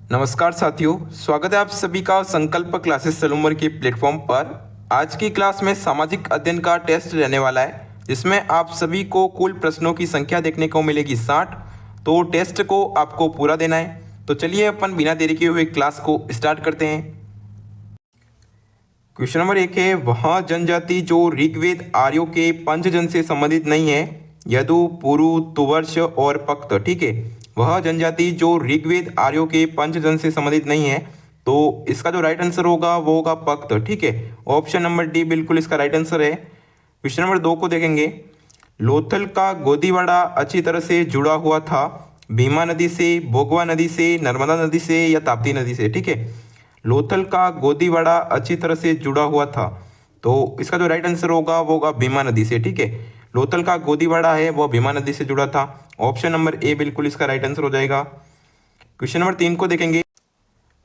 नमस्कार साथियों, स्वागत है आप सभी का संकल्प क्लासेस सलूमर के प्लेटफॉर्म पर। आज की क्लास में सामाजिक अध्ययन का टेस्ट रहने वाला है, जिसमें आप सभी को कुल प्रश्नों की संख्या देखने को मिलेगी 60। तो टेस्ट को आपको पूरा देना है। तो चलिए अपन बिना देरी किए हुए क्लास को स्टार्ट करते हैं। क्वेश्चन नंबर 1 है, वह जनजाति जो ऋग्वेद आर्यों के पंचजन से संबंधित नहीं है, यदु, पुरु, तुवर्ष और पक्त। ठीक है, वह जनजाति जो ऋग्वेद आर्यों के पंचजन से संबंधित नहीं है, तो इसका जो राइट आंसर होगा वो होगा पक्त। ठीक है, ऑप्शन नंबर डी बिल्कुल इसका राइट आंसर है। क्वेश्चन नंबर 2 को देखेंगे, लोथल का गोदीवाड़ा अच्छी तरह से जुड़ा हुआ था भीमा नदी से, भोगवा नदी से, नर्मदा नदी से या ताप्ती नदी से। ठीक है, लोथल का गोदीवाड़ा अच्छी तरह से जुड़ा हुआ था, तो इसका जो राइट आंसर होगा वो होगा भीमा नदी से। ठीक है, लोथल का गोदीवाड़ा है वो भीमा नदी से जुड़ा था। ऑप्शन नंबर ए बिल्कुल इसका राइट आंसर हो जाएगा। क्वेश्चन नंबर 3 को देखेंगे।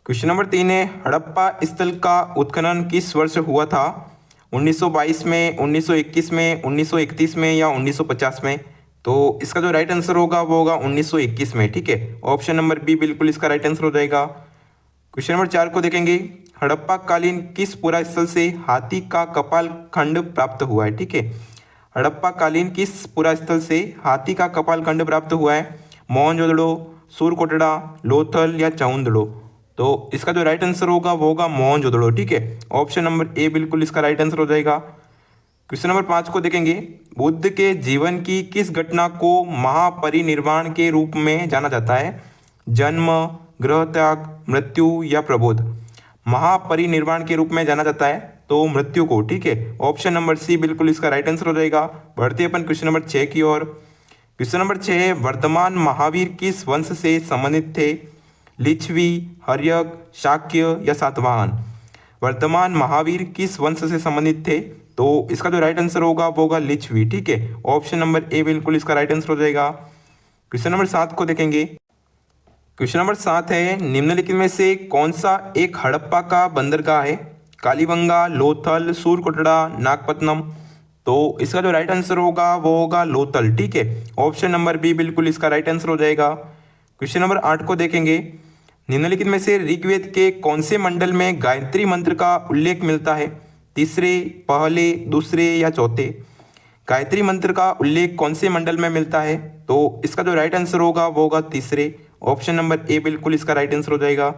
क्वेश्चन नंबर 3 है, हड़प्पा स्थल का उत्खनन किस वर्ष हुआ था? 1922 में, 1921 में, 1931 में या 1950 में? तो इसका जो राइट आंसर होगा वो होगा 1921 में। ठीक है, ऑप्शन नंबर बी बिल्कुल इसका राइट आंसर हो जाएगा। क्वेश्चन नंबर 4 को देखेंगे, हड़प्पा कालीन किस पुरा स्थल से हाथी का कपाल खंड प्राप्त हुआ है? ठीक है, हड़प्पा कालीन किस पुरा स्थल से हाथी का कपाल खंड प्राप्त हुआ है? मोहनजोदड़ो, सूरकोटड़ा, लोथल या चाउंदड़ो? तो इसका जो राइट आंसर होगा वो होगा मोहनजोदड़ो। ठीक है, ऑप्शन नंबर ए बिल्कुल इसका राइट आंसर हो जाएगा। क्वेश्चन नंबर 5 को देखेंगे, बुद्ध के जीवन की किस घटना को महापरिनिर्वाण के रूप में जाना जाता है? जन्म, गृह त्याग, मृत्यु या प्रबोध? महापरिनिर्वाण के रूप में जाना जाता है तो मृत्यु को। ठीक है, ऑप्शन नंबर सी बिल्कुल इसका राइट आंसर हो जाएगा। बढ़ते अपन क्वेश्चन नंबर 6 की ओर। क्वेश्चन नंबर 6 है, वर्तमान महावीर किस वंश से संबंधित थे? लिच्छवी, हर्यक, शाक्य या सातवाहन? वर्तमान महावीर किस वंश से संबंधित थे? तो इसका जो राइट आंसर होगा वो होगा लिच्छवी। ठीक है, ऑप्शन नंबर ए बिल्कुल इसका राइट आंसर हो जाएगा। क्वेश्चन नंबर 7 को देखेंगे। क्वेश्चन नंबर 7 है, निम्नलिखित में से कौन सा एक हड़प्पा का बंदरगाह है? कालीबंगा, लोथल, सूरकोटड़ा, नागपट्टनम? तो इसका जो राइट आंसर होगा वो होगा लोथल। ठीक है, ऑप्शन नंबर बी बिल्कुल इसका राइट आंसर हो जाएगा। क्वेश्चन नंबर 8 को देखेंगे, निम्नलिखित में से ऋग्वेद के कौन से मंडल में गायत्री मंत्र का उल्लेख मिलता है? तीसरे, पहले, दूसरे या चौथे? गायत्री मंत्र का उल्लेख कौन से मंडल में मिलता है? तो इसका जो राइट आंसर होगा वो होगा तीसरे। ऑप्शन नंबर ए बिल्कुल इसका राइट आंसर हो जाएगा।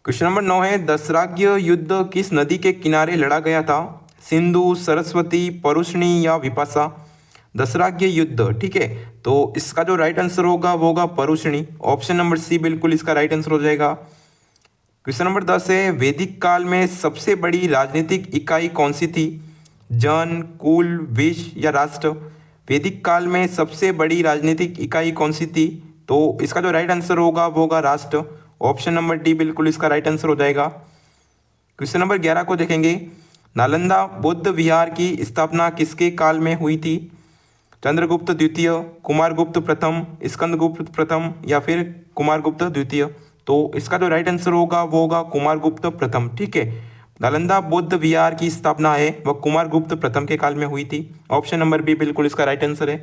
क्वेश्चन नंबर 9 है, दशराग्य युद्ध किस नदी के किनारे लड़ा गया था? सिंधु, सरस्वती, परुष्णी या विपाशा? दशराग्य युद्ध। ठीक है, तो इसका जो राइट आंसर होगा वो होगा परुष्णी। ऑप्शन नंबर सी बिल्कुल इसका राइट आंसर हो जाएगा। क्वेश्चन नंबर 10 है, वैदिक काल में सबसे बड़ी राजनीतिक इकाई कौन सी थी? जन, कुल, विश्व या राष्ट्र? वैदिक काल में सबसे बड़ी राजनीतिक इकाई कौन सी थी? तो इसका जो राइट आंसर होगा वो होगा राष्ट्र। ऑप्शन नंबर डी बिल्कुल इसका राइट आंसर हो जाएगा। क्वेश्चन नंबर 11 को देखेंगे, नालंदा बौद्ध विहार की स्थापना किसके काल में हुई थी? चंद्रगुप्त द्वितीय, कुमारगुप्त प्रथम, स्कंदगुप्त प्रथम या फिर कुमारगुप्त द्वितीय? तो इसका जो राइट आंसर होगा वो होगा कुमारगुप्त प्रथम। ठीक है, नालंदा बौद्ध विहार की स्थापना है वह कुमारगुप्त प्रथम के काल में हुई थी। ऑप्शन नंबर बी बिल्कुल इसका राइट आंसर है।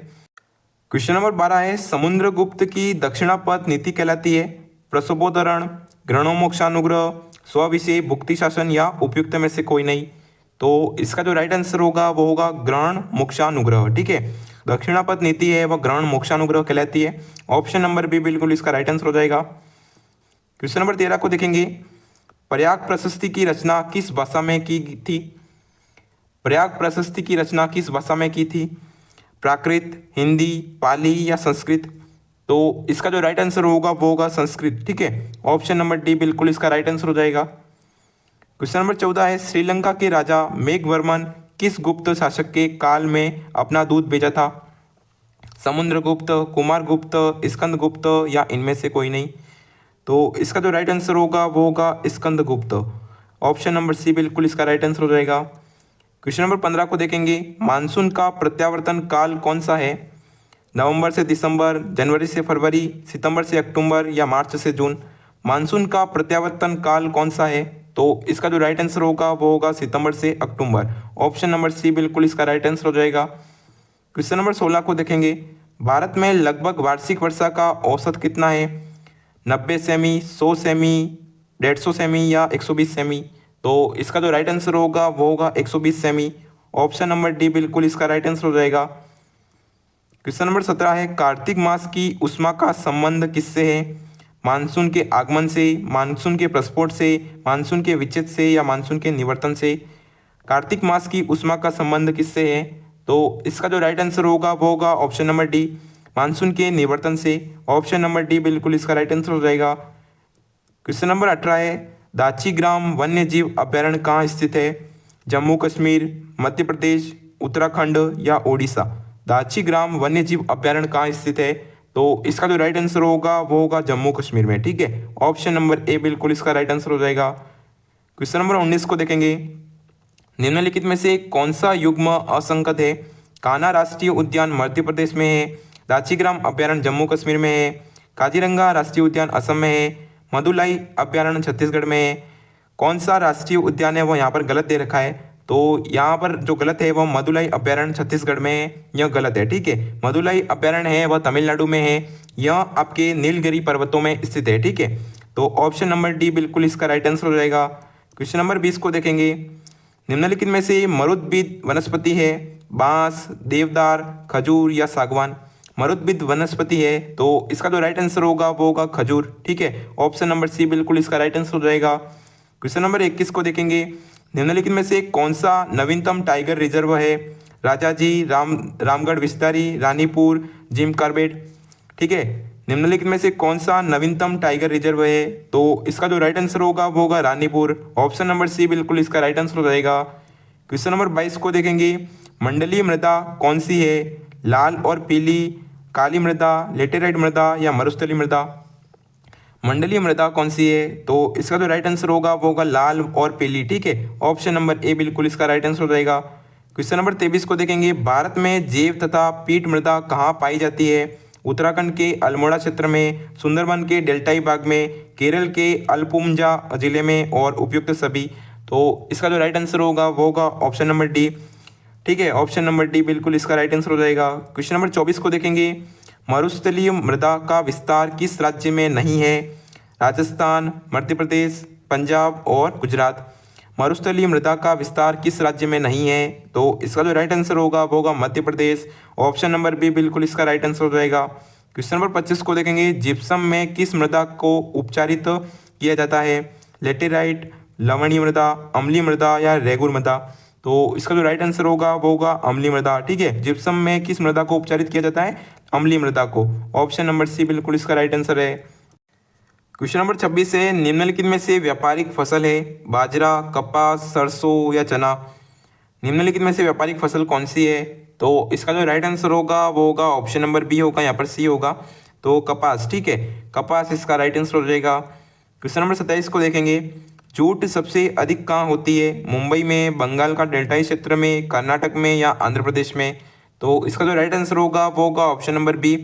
क्वेश्चन नंबर 12 है, समुद्रगुप्त की दक्षिणापथ नीति कहलाती है? प्रसवोद्धरण, ग्रहणोमोक्षानुग्रह, स्वविषय, भुक्ति शासन या उपयुक्त में से कोई नहीं? तो इसका जो राइट आंसर होगा वो होगा ग्रहण मोक्षानुग्रह। ठीक है, दक्षिणापथ नीति है वह ग्रहण मोक्षानुग्रह कहलाती है। ऑप्शन नंबर बी बिल्कुल इसका राइट आंसर हो जाएगा। क्वेश्चन नंबर 13 को देखेंगे, प्रयाग प्रशस्ति की रचना किस भाषा में की थी? प्रयाग प्रशस्ति की रचना किस भाषा में की थी? प्राकृत, हिंदी, पाली या संस्कृत? तो इसका जो राइट आंसर होगा वो होगा संस्कृत। ठीक है, ऑप्शन नंबर डी बिल्कुल इसका राइट आंसर हो जाएगा। क्वेश्चन नंबर 14 है, श्रीलंका के राजा मेघवर्मन किस गुप्त शासक के काल में अपना दूध भेजा था? समुद्रगुप्त, कुमारगुप्त, स्कंदगुप्त या इनमें से कोई नहीं? तो इसका जो राइट आंसर होगा वो होगा स्कंदगुप्त। ऑप्शन नंबर सी बिल्कुल इसका राइट आंसर हो जाएगा। क्वेश्चन नंबर 15 को देखेंगे, मानसून का प्रत्यावर्तन काल कौन सा है? नवंबर से दिसंबर, जनवरी से फरवरी, सितंबर से अक्टूबर या मार्च से जून? मानसून का प्रत्यावर्तन काल कौन सा है? तो इसका जो राइट आंसर होगा वो होगा सितंबर से अक्टूबर। ऑप्शन नंबर सी बिल्कुल इसका राइट आंसर हो जाएगा। क्वेश्चन नंबर 16 को देखेंगे, भारत में लगभग वार्षिक वर्षा का औसत कितना है? 90 सेमी, 100 सेमी, 150 सेमी या 120 सेमी। तो इसका जो राइट आंसर होगा वो होगा 120 सेमी। ऑप्शन नंबर डी बिल्कुल इसका राइट आंसर हो जाएगा। क्वेश्चन नंबर 17 है, कार्तिक मास की उष्मा का संबंध किससे है? मानसून के आगमन से, मानसून के प्रस्फोट से, मानसून के विच्छेद से या मानसून के निवर्तन से। कार्तिक मास की उष्मा का संबंध किससे है? तो इसका जो राइट आंसर होगा वो होगा ऑप्शन नंबर डी, मानसून के निवर्तन से। ऑप्शन नंबर डी बिल्कुल इसका राइट आंसर हो जाएगा। क्वेश्चन नंबर 18 है, दाचीग्राम वन्य जीव अभ्यारण्य कहाँ स्थित है? जम्मू कश्मीर, मध्य प्रदेश, उत्तराखंड या ओडिशा। दाचीग्राम वन्य जीव अभ्यारण्य कहाँ स्थित है? तो इसका जो राइट आंसर होगा वो होगा जम्मू कश्मीर में, ठीक है। ऑप्शन नंबर ए बिल्कुल इसका राइट आंसर हो जाएगा। क्वेश्चन नंबर 19 को देखेंगे, निम्नलिखित में से कौन सा युग्म असंगत है? कान्हा राष्ट्रीय उद्यान मध्य प्रदेश में है, दाचीग्राम अभ्यारण्य जम्मू कश्मीर में है, काजीरंगा राष्ट्रीय उद्यान असम में है, मदुलाई अभ्यारण्य छत्तीसगढ़ में है। कौन सा राष्ट्रीय उद्यान है वो यहाँ पर गलत दे रखा है, तो यहाँ पर जो गलत है वह मदुलाई अभ्यारण्य छत्तीसगढ़ में है, यह गलत है, ठीक है। मदुलाई अभ्यारण्य है वह तमिलनाडु में है, यह आपके नीलगिरी पर्वतों में स्थित है, ठीक है। तो ऑप्शन नंबर डी बिल्कुल इसका राइट आंसर हो जाएगा। क्वेश्चन नंबर 20 को देखेंगे, निम्नलिखित में से मरुद्भिद वनस्पति है? बांस, देवदार, खजूर या सागवान। मरुद्भिद वनस्पति है तो इसका जो राइट आंसर होगा वो होगा खजूर, ठीक है। ऑप्शन नंबर सी बिल्कुल इसका राइट आंसर हो जाएगा। क्वेश्चन नंबर 21 को देखेंगे, निम्नलिखित में से कौन सा नवीनतम टाइगर रिजर्व है? राजाजी, रामगढ़ विस्तारी, रानीपुर, जिम कॉर्बेट, ठीक है। निम्नलिखित में से कौन सा नवीनतम टाइगर रिजर्व है? तो इसका जो राइट आंसर होगा वो होगा रानीपुर। ऑप्शन नंबर सी बिल्कुल इसका राइट आंसर हो जाएगा। क्वेश्चन नंबर 22 को देखेंगे, मंडलीय मृदा कौन सी है? लाल और पीली, काली मृदा, लेटेराइट मृदा या मरुस्थलीय मृदा। मंडलीय मृदा कौन सी है? तो इसका जो राइट आंसर होगा वो होगा लाल और पीली, ठीक है। ऑप्शन नंबर ए बिल्कुल इसका राइट आंसर हो जाएगा। क्वेश्चन नंबर 23 को देखेंगे, भारत में जैव तथा पीट मृदा कहाँ पाई जाती है? उत्तराखंड के अल्मोड़ा क्षेत्र में, सुंदरबन के डेल्टाई बाग में, केरल के अल्पुमजा जिले में और उपयुक्त सभी। तो इसका जो राइट आंसर होगा वो होगा ऑप्शन नंबर डी, ठीक है। ऑप्शन नंबर डी बिल्कुल इसका राइट आंसर हो जाएगा। क्वेश्चन नंबर 24 को देखेंगे, मरुस्थलीय मृदा का विस्तार किस राज्य में नहीं है? राजस्थान, मध्य प्रदेश, पंजाब और गुजरात। मरुस्थलीय मृदा का विस्तार किस राज्य में नहीं है? तो इसका जो राइट आंसर होगा वो होगा Madhya Pradesh. Option number B बिल्कुल इसका राइट आंसर हो जाएगा। क्वेश्चन नंबर 25 को देखेंगे, जिप्सम में किस मृदा को उपचारित किया जाता है? लेटेराइट, लवणीय मृदा, अम्लीय मृदा या रेगुर मृदा। तो इसका जो राइट आंसर होगा वो होगा अम्लीय मृदा, ठीक है। जिप्सम में किस मृदा को उपचारित किया जाता है? अम्लीय मृदा को। ऑप्शन नंबर सी बिल्कुल इसका राइट आंसर है। क्वेश्चन नंबर 26 है, निम्नलिखित में से व्यापारिक फसल है? बाजरा, कपास, सरसों या चना। निम्नलिखित में से व्यापारिक फसल कौन सी है? तो इसका जो राइट आंसर होगा वो होगा ऑप्शन नंबर बी होगा, यहाँ पर सी होगा, तो कपास, ठीक है। कपास इसका राइट आंसर हो जाएगा। क्वेश्चन नंबर 27 को देखेंगे, जूट सबसे अधिक कहाँ होती है? मुंबई में, बंगाल का डेल्टाई क्षेत्र में, कर्नाटक में या आंध्र प्रदेश में। तो इसका जो राइट आंसर होगा वो होगा ऑप्शन नंबर बी,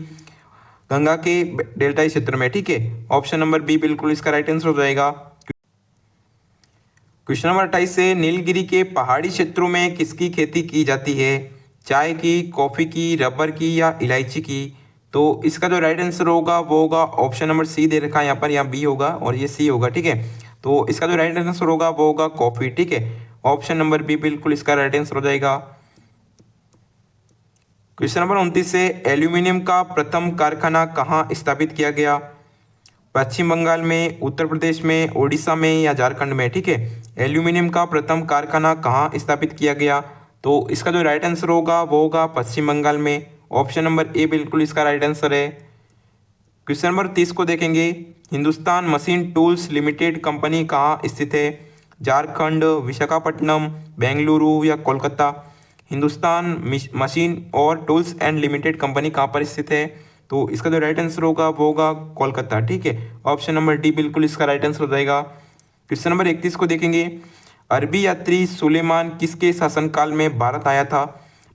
गंगा के डेल्टाई क्षेत्र में, ठीक है। ऑप्शन नंबर बी बिल्कुल इसका राइट आंसर हो जाएगा। क्वेश्चन नंबर 28 से, नीलगिरी के पहाड़ी क्षेत्रों में किसकी खेती की जाती है? चाय की, कॉफ़ी की, रबर की या इलायची की। तो इसका जो राइट आंसर होगा वो होगा ऑप्शन नंबर सी दे रखा है यहाँ पर, यहाँ बी होगा और ये सी होगा, ठीक है। तो इसका जो राइट आंसर होगा वो होगा कॉफ़ी, ठीक है। ऑप्शन नंबर बी बिल्कुल इसका राइट आंसर हो जाएगा। क्वेश्चन नंबर 29 से, एल्यूमिनियम का प्रथम कारखाना कहाँ स्थापित किया गया? पश्चिम बंगाल में, उत्तर प्रदेश में, ओडिशा में या झारखंड में, ठीक है। एल्यूमिनियम का प्रथम कारखाना कहाँ स्थापित किया गया? तो इसका जो राइट आंसर होगा वो होगा पश्चिम बंगाल में। ऑप्शन नंबर ए बिल्कुल इसका राइट आंसर है। क्वेश्चन नंबर 30 को देखेंगे, Hindustan machine tools limited company कहाँ स्थित है? झारखंड, विशाखापट्टनम, बेंगलुरु या कोलकाता। हिंदुस्तान मशीन और टूल्स एंड लिमिटेड कंपनी कहाँ पर स्थित है? तो इसका जो राइट आंसर होगा वो होगा कोलकाता, ठीक है। ऑप्शन नंबर डी बिल्कुल इसका राइट आंसर हो जाएगा। क्वेश्चन नंबर 31 को देखेंगे, अरबी यात्री सुलेमान किसके शासनकाल में भारत आया था?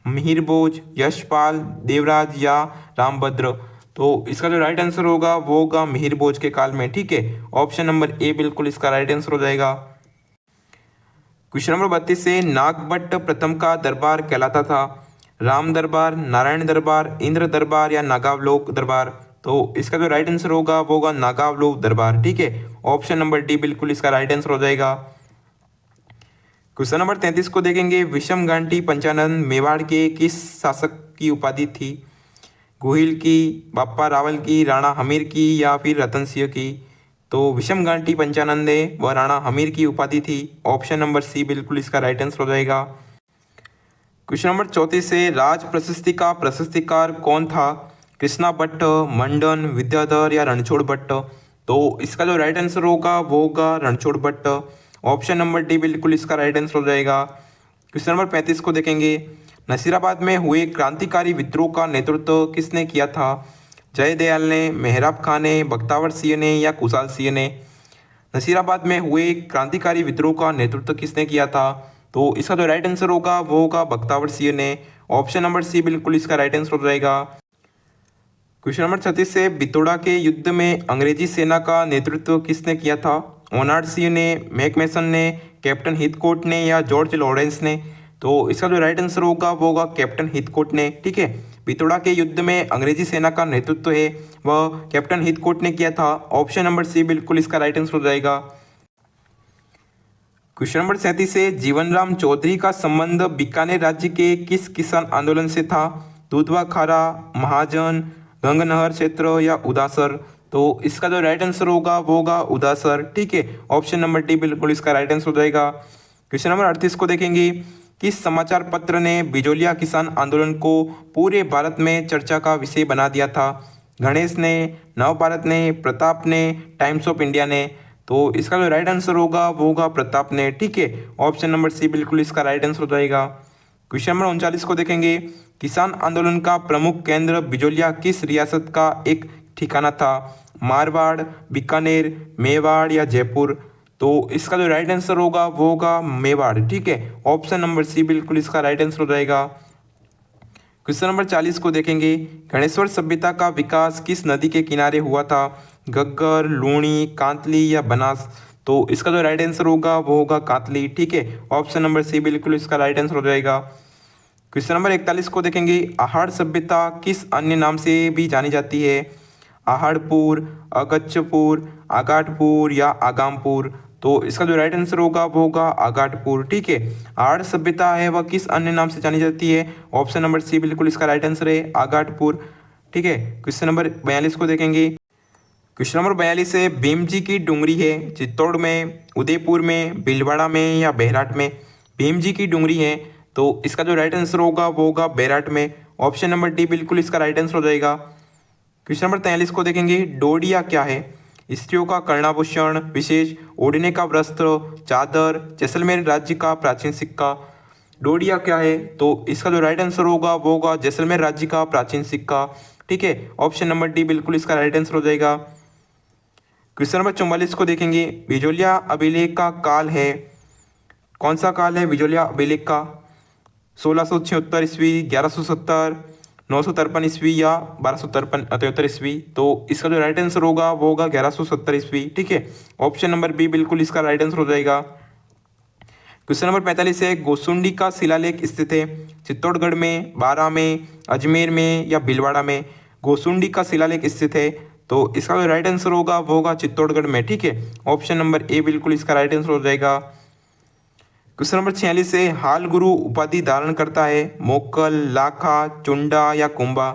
मिहिर भोज, यशपाल, देवराज या रामभद्र। तो इसका जो राइट आंसर होगा वो होगा मिहिर भोज के काल में, ठीक है। ऑप्शन नंबर ए बिल्कुल इसका राइट आंसर हो जाएगा। क्वेश्चन नंबर 32 से, नागभट्ट प्रथम का दरबार कहलाता था? राम दरबार, नारायण दरबार, इंद्र दरबार या नागावलोक दरबार। तो इसका जो राइट आंसर होगा वो होगा नागावलू दरबार। ठीक है, ऑप्शन नंबर डी बिल्कुल इसका राइट आंसर हो जाएगा। क्वेश्चन नंबर 33 को देखेंगे, विषम घाटी पंचानन मेवाड़ के किस शासक की उपाधि थी? गोहिल की, बाप्पा रावल की, राणा हमीर की या फिर रतन सिंह की? तो विषम घाटी पंचानंद है वह राणा हमीर की उपाधि थी। ऑप्शन नंबर सी बिल्कुल इसका राइट आंसर हो जाएगा। क्वेश्चन नंबर 34 से राज प्रशस्ति का प्रशस्तिकार कौन था? कृष्णा भट्ट, मंडन, विद्याधर या रणछोड़ भट्ट? तो इसका जो राइट आंसर होगा वो होगा Ranchhod Bhatt. Option number D बिल्कुल इसका राइट आंसर हो जाएगा। क्वेश्चन नंबर 35 को देखेंगे, नसीराबाद में हुए क्रांतिकारी विद्रोह का नेतृत्व किसने किया था? जयदयाल ने, मेहराब खां ने, बख्तावर सिंह ने या कुशाल सिंह ने? नसीराबाद में हुए क्रांतिकारी विद्रोह का नेतृत्व किसने किया था? तो इसका जो राइट आंसर होगा वो होगा बख्तावर सिंह ने। ऑप्शन नंबर सी बिल्कुल इसका राइट आंसर हो जाएगा। क्वेश्चन नंबर 36 से बितौड़ा के युद्ध में अंग्रेजी सेना का नेतृत्व किसने किया था? ओनार्ड सिंह ने, मैकमेसन ने, कैप्टन हिथकोट ने या जॉर्ज लॉरेंस ने? तो इसका जो राइट आंसर होगा वो होगा कैप्टन हिथकोट ने। ठीक है, बितौड़ा के युद्ध में अंग्रेजी सेना का नेतृत्व है वह कैप्टन हिथकोट ने किया था। ऑप्शन नंबर सी बिल्कुल इसका राइट आंसर हो जाएगा। क्वेश्चन नंबर 37 से जीवनराम चौधरी का संबंध बीकानेर राज्य के किस किसान आंदोलन से था? दूधवा खारा, महाजन, गंगनहर क्षेत्र या उदासर? तो इसका जो राइट आंसर होगा वो होगा उदासर। ठीक है, ऑप्शन नंबर डी बिल्कुल इसका राइट आंसर हो जाएगा। क्वेश्चन नंबर 38 को देखेंगे, किस समाचार पत्र ने बिजोलिया किसान आंदोलन को पूरे भारत में चर्चा का विषय बना दिया था? गणेश ने, नवभारत ने, प्रताप ने, टाइम्स ऑफ इंडिया ने? तो इसका जो राइट आंसर होगा वो होगा प्रताप ने। ठीक है, ऑप्शन नंबर सी बिल्कुल इसका राइट आंसर हो जाएगा। क्वेश्चन नंबर 39 को देखेंगे, किसान आंदोलन का प्रमुख केंद्र बिजोलिया किस रियासत का एक ठिकाना था? मारवाड़, बीकानेर, मेवाड़ या जयपुर? तो इसका जो राइट आंसर होगा वो होगा मेवाड़। ठीक है, ऑप्शन नंबर सी बिल्कुल इसका राइट आंसर हो जाएगा। क्वेश्चन नंबर 40 को देखेंगे, गणेश्वर सभ्यता का विकास किस नदी के किनारे हुआ था? घग्गर, लूणी, कांतली या बनास? तो इसका जो राइट आंसर होगा वो होगा कांतली। ठीक है, ऑप्शन नंबर सी बिल्कुल इसका राइट आंसर हो जाएगा। क्वेश्चन नंबर 41 को देखेंगे, आहड़ सभ्यता किस अन्य नाम से भी जानी जाती है? आहड़पुर, अगच्छपुर, आगाटपुर या आगामपुर? तो इसका जो राइट आंसर होगा वो होगा आगाटपुर। ठीक है, आहड़ सभ्यता है वह किस अन्य नाम से जानी जाती है? ऑप्शन नंबर सी बिल्कुल इसका राइट आंसर है आगाटपुर। ठीक है, क्वेश्चन नंबर 42 को देखेंगे। क्वेश्चन नंबर 42 है, भीम जी की डुंगरी है चित्तौड़ में, उदयपुर में, भीलवाड़ा में या बेहराट में? भीम जी की डुंगरी है तो इसका जो राइट आंसर होगा वो होगा बेहराट में। ऑप्शन नंबर डी बिल्कुल इसका राइट आंसर हो जाएगा। क्वेश्चन नंबर 43 को देखेंगे, डोडिया क्या है? स्त्रियों का कर्णाभूषण, विशेष, ओढ़ने का वस्त्र, चादर, जैसलमेर राज्य का प्राचीन सिक्का? डोडिया क्या है? तो इसका जो राइट आंसर होगा वो होगा जैसलमेर राज्य का प्राचीन सिक्का। ठीक है, ऑप्शन नंबर डी बिल्कुल इसका राइट आंसर हो जाएगा। क्वेश्चन नंबर 44 को देखेंगे, बिजोलिया अभिलेख का काल है, कौन सा काल है बिजोलिया अभिलेख का? 1676 ईस्वी, 1170, 953 ईस्वी या 1273 ईस्वी? तो इसका जो राइट आंसर होगा वो होगा 1170 ईस्वी। ठीक है, ऑप्शन नंबर बी बिल्कुल इसका राइट आंसर हो जाएगा। क्वेश्चन नंबर 45 है, गोसुंडी का शिलालेख स्थित है चित्तौड़गढ़ में, बारा में, अजमेर में या भीलवाड़ा में? गोसुंडी का शिलालेख स्थित है तो इसका जो राइट आंसर होगा वो होगा चित्तौड़गढ़ में। ठीक है, ऑप्शन नंबर ए बिल्कुल इसका राइट आंसर हो जाएगा। क्वेश्चन नंबर 46 है, हाल गुरु उपाधि धारण करता है मोक्कल, लाखा, चुंडा या कुंभा?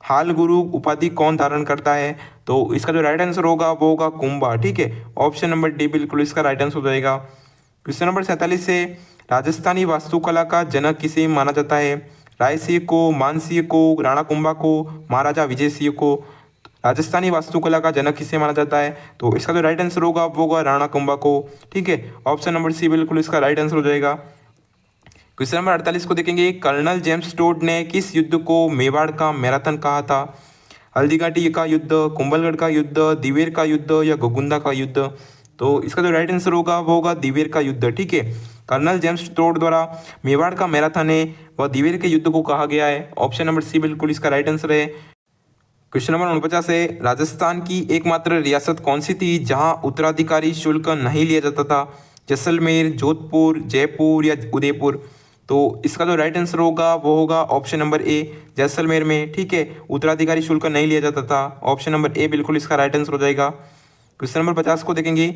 हाल गुरु उपाधि कौन धारण करता है? तो इसका जो राइट आंसर होगा वो होगा कुंभा। ठीक है, ऑप्शन नंबर डी बिल्कुल इसका राइट आंसर हो जाएगा। क्वेश्चन नंबर 47 है, राजस्थानी वास्तुकला का जनक किसे माना जाता है? राय सिंह को, मान सिंह को, राणा कुंभा को, महाराजा विजय सिंह को? राजस्थानी वास्तुकला का जनक किसे माना जाता है? तो इसका जो राइट आंसर होगा वो होगा राणा कुंभा को। ठीक है, ऑप्शन नंबर सी बिल्कुल इसका राइट आंसर हो जाएगा। क्वेश्चन नंबर 48 को देखेंगे, कर्नल जेम्स टोड ने किस युद्ध को मेवाड़ का मैराथन कहा था? हल्दीघाटी का युद्ध, कुंभलगढ़ का युद्ध, दिवेर का युद्ध या गोगुंदा का युद्ध? तो इसका जो राइट आंसर होगा वो होगा दिवेर का युद्ध। ठीक है, कर्नल जेम्स टोड द्वारा मेवाड़ का मैराथन है वह दिवेर के युद्ध को कहा गया है। ऑप्शन नंबर सी बिल्कुल इसका राइट आंसर है। क्वेश्चन नंबर 49 है, राजस्थान की एकमात्र रियासत कौन सी थी जहां उत्तराधिकारी शुल्क नहीं लिया जाता था? जैसलमेर, जोधपुर, जयपुर या उदयपुर? तो इसका जो राइट आंसर होगा वो होगा ऑप्शन नंबर ए जैसलमेर में, ठीक है। उत्तराधिकारी शुल्क नहीं लिया जाता था। ऑप्शन नंबर ए बिल्कुल इसका राइट आंसर हो जाएगा। क्वेश्चन नंबर 50 को देखेंगे,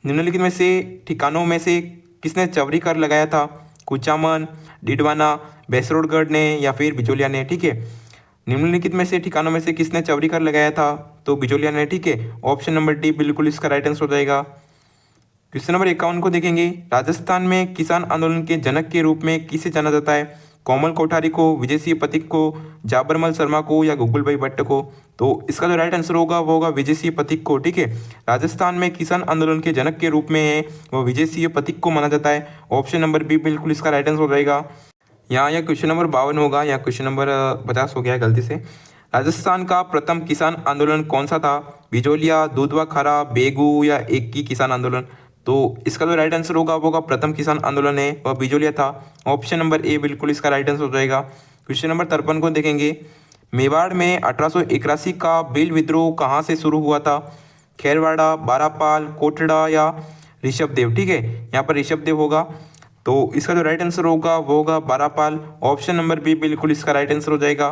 निम्नलिखित में से ठिकानों में से किसने चवरी कर लगाया था? कुचामन, डिडवाना, बेसरोडगढ़ ने या फिर बिजोलिया ने, ठीक है। निम्नलिखित में से ठिकानों में से किसने चवरी कर लगाया था? तो बिजोलिया ने, ठीक है। ऑप्शन नंबर डी बिल्कुल इसका राइट आंसर हो जाएगा। क्वेश्चन नंबर 51 को देखेंगे, राजस्थान में किसान आंदोलन के जनक के रूप में किसे जाना जाता है? कोमल कोठारी को, विजय सिंह पथिक को, जाबरमल शर्मा को या गुगुल भाई भट्ट को? तो इसका जो राइट आंसर होगा वो होगा विजय सिंह पथिक को, ठीक है। राजस्थान में किसान आंदोलन के जनक के रूप में है वो विजय सिंह पथिक को माना जाता है। ऑप्शन नंबर बी बिल्कुल इसका राइट आंसर हो जाएगा। यहाँ यह क्वेश्चन नंबर 52 होगा, या क्वेश्चन नंबर 50 हो गया गलती से। राजस्थान का प्रथम किसान आंदोलन कौन सा था? बिजोलिया, दूधवा खारा, बेगू या एक की किसान आंदोलन? तो इसका जो राइट आंसर होगा वो होगा प्रथम किसान आंदोलन है वह बिजोलिया था। ऑप्शन नंबर ए बिल्कुल इसका राइट आंसर हो जाएगा। क्वेश्चन नंबर 53 को देखेंगे, मेवाड़ में 1881 का भील विद्रोह कहाँ से शुरू हुआ था? खेरवाड़ा, बारापाल, कोटड़ा या ऋषभदेव, ठीक है। यहाँ पर ऋषभदेव होगा। तो इसका जो राइट आंसर होगा वो होगा बारापाल। ऑप्शन नंबर बी बिल्कुल इसका राइट आंसर हो जाएगा।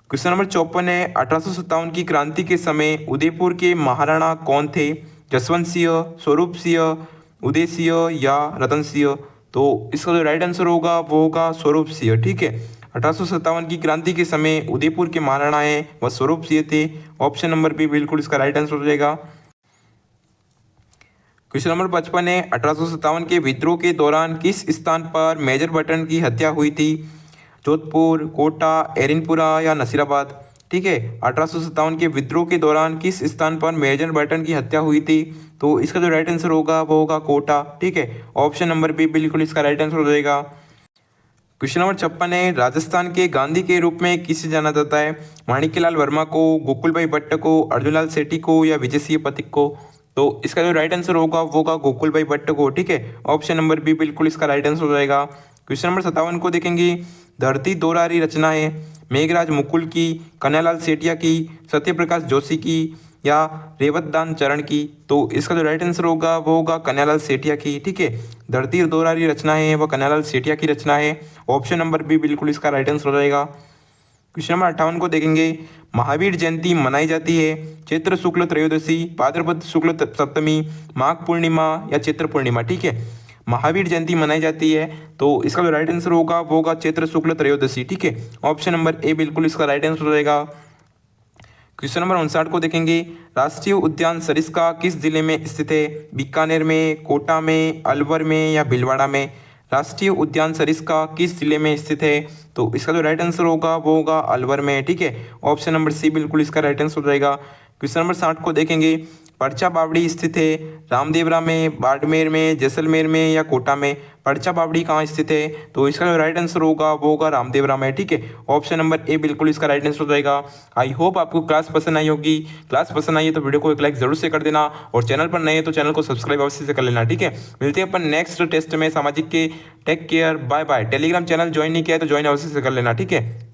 क्वेश्चन नंबर 54 है, 1857 की क्रांति के समय उदयपुर के महाराणा कौन थे? जसवंत सिंह, स्वरूप सिंह, उदय सिंह या रतन सिंह? तो इसका जो राइट आंसर होगा वो होगा स्वरूप सिंह, ठीक है। 1857 की क्रांति के समय उदयपुर के महाराणा है वह स्वरूप सिंह थे। ऑप्शन नंबर बी बिल्कुल इसका राइट आंसर हो जाएगा। क्वेश्चन नंबर 55 है, 1857 के विद्रोह के दौरान किस स्थान पर मेजर बटन की हत्या हुई थी? जोधपुर, कोटा, एरिनपुरा या नसीराबाद? ठीक है। 1857 के विद्रोह के दौरान किस स्थान पर मेजर बटन की हत्या हुई थी? तो इसका जो राइट आंसर होगा वो होगा कोटा, ठीक है। ऑप्शन नंबर बी बिल्कुल इसका राइट आंसर हो जाएगा। क्वेश्चन नंबर 56 है, राजस्थान के गांधी के रूप में किसे जाना जाता है? माणिक्यलाल वर्मा को, गोकुल भाई भट्ट को, अर्जुनलाल सेठी को या विजय सिंह पथिक को? तो इसका जो राइट आंसर होगा वो होगा गोकुल भाई भट्ट को, ठीक है। ऑप्शन नंबर बी बिल्कुल इसका राइट आंसर हो जाएगा। क्वेश्चन नंबर 57 को देखेंगे, धरती दोहरारी रचना है मेघराज मुकुल की, कन्हैयालाल सेठिया की, सत्यप्रकाश जोशी की या रेवतदान चरण की? तो इसका जो राइट आंसर होगा वो होगा कन्हैयालाल सेठिया की, ठीक है। धरती दोहरारी रचना है वह कन्हैयालाल सेठिया की रचना है। ऑप्शन नंबर बी बिल्कुल इसका राइट आंसर हो जाएगा। क्वेश्चन नंबर 58 को देखेंगे, महावीर जयंती मनाई जाती है चैत्र शुक्ल त्रयोदशी, भाद्रपद शुक्ल सप्तमी, माघ पूर्णिमा या चैत्र पूर्णिमा, ठीक है। महावीर जयंती मनाई जाती है तो इसका जो राइट आंसर होगा वो होगा चैत्र शुक्ल त्रयोदशी, ठीक है। ऑप्शन नंबर ए बिल्कुल इसका राइट आंसर हो जाएगा। क्वेश्चन नंबर 59 को देखेंगे, राष्ट्रीय उद्यान सरिस्का किस जिले में स्थित है? बीकानेर में, कोटा में, अलवर में या भीलवाड़ा में? राष्ट्रीय उद्यान सरिस्का किस जिले में स्थित है? तो इसका जो राइट आंसर होगा वो होगा अलवर में, ठीक है। ऑप्शन नंबर सी बिल्कुल इसका राइट आंसर हो जाएगा। क्वेश्चन नंबर 60 को देखेंगे, पर्चा बावड़ी स्थित है रामदेवरा में, बाड़मेर में, जैसलमेर में या कोटा में? पर्चा बावड़ी कहाँ स्थित है? तो इसका जो राइट आंसर होगा वो होगा रामदेवरा में, ठीक है। ऑप्शन नंबर ए बिल्कुल इसका राइट आंसर हो जाएगा। आई होप आपको क्लास पसंद आई होगी। क्लास पसंद आई है तो वीडियो को एक लाइक जरूर से कर देना, और चैनल पर नए हैं तो चैनल को सब्सक्राइब अवश्य से कर लेना, ठीक है। मिलते हैं अपन नेक्स्ट टेस्ट में सामाजिक के। Take care, bye bye. Telegram channel join नहीं किया है तो ज्वाइन अवश्य से कर लेना, ठीक है।